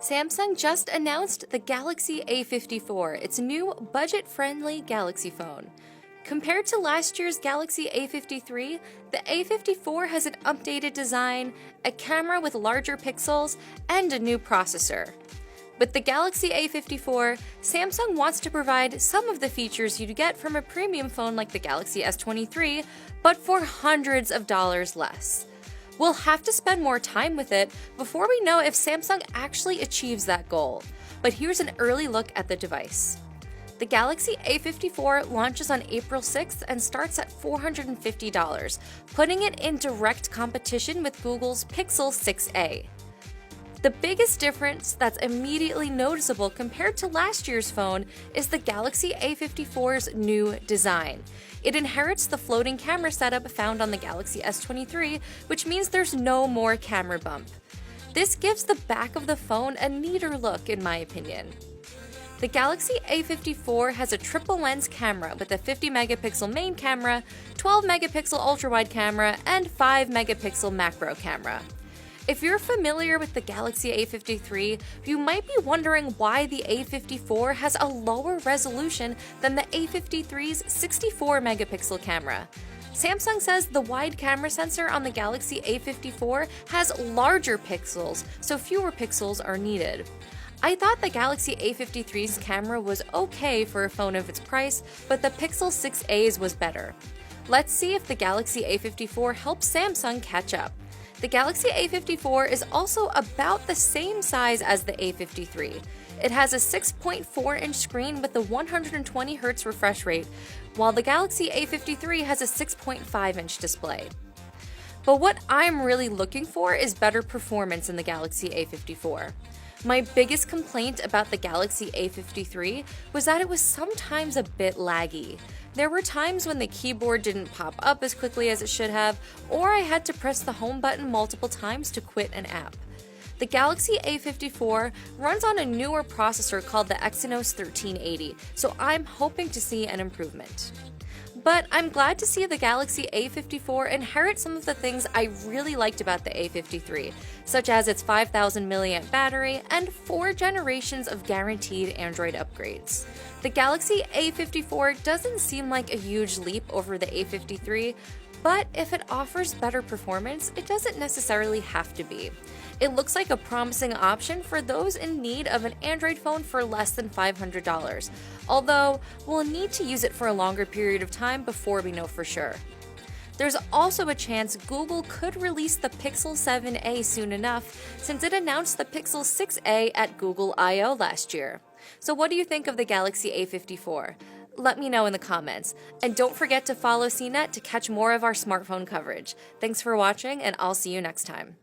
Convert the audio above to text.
Samsung just announced the Galaxy A54, its new budget-friendly Galaxy phone. Compared to last year's Galaxy A53, the A54 has an updated design, a camera with larger pixels, and a new processor. With the Galaxy A54, Samsung wants to provide some of the features you'd get from a premium phone like the Galaxy S23, but for hundreds of dollars less. We'll have to spend more time with it before we know if Samsung actually achieves that goal. But here's an early look at the device. The Galaxy A54 launches on April 6th and starts at $450, putting it in direct competition with Google's Pixel 6a. The biggest difference that's immediately noticeable compared to last year's phone is the Galaxy A54's new design. It inherits the floating camera setup found on the Galaxy S23, which means there's no more camera bump. This gives the back of the phone a neater look, in my opinion. The Galaxy A54 has a triple lens camera with a 50-megapixel main camera, 12-megapixel ultra-wide camera, and 5-megapixel macro camera. If you're familiar with the Galaxy A53, you might be wondering why the A54 has a lower resolution than the A53's 64-megapixel camera. Samsung says the wide camera sensor on the Galaxy A54 has larger pixels, so fewer pixels are needed. I thought the Galaxy A53's camera was okay for a phone of its price, but the Pixel 6a's was better. Let's see if the Galaxy A54 helps Samsung catch up. The Galaxy A54 is also about the same size as the A53. It has a 6.4-inch screen with a 120Hz refresh rate, while the Galaxy A53 has a 6.5-inch display. But what I'm really looking for is better performance in the Galaxy A54. My biggest complaint about the Galaxy A53 was that it was sometimes a bit laggy. There were times when the keyboard didn't pop up as quickly as it should have, or I had to press the home button multiple times to quit an app. The Galaxy A54 runs on a newer processor called the Exynos 1380, so I'm hoping to see an improvement. But I'm glad to see the Galaxy A54 inherit some of the things I really liked about the A53, such as its 5,000 mAh battery and 4 generations of guaranteed Android upgrades. The Galaxy A54 doesn't seem like a huge leap over the A53, but if it offers better performance, it doesn't necessarily have to be. It looks like a promising option for those in need of an Android phone for less than $500, although we'll need to use it for a longer period of time before we know for sure. There's also a chance Google could release the Pixel 7a soon enough, since it announced the Pixel 6a at Google I/O last year. So what do you think of the Galaxy A54? Let me know in the comments. And don't forget to follow CNET to catch more of our smartphone coverage. Thanks for watching, and I'll see you next time.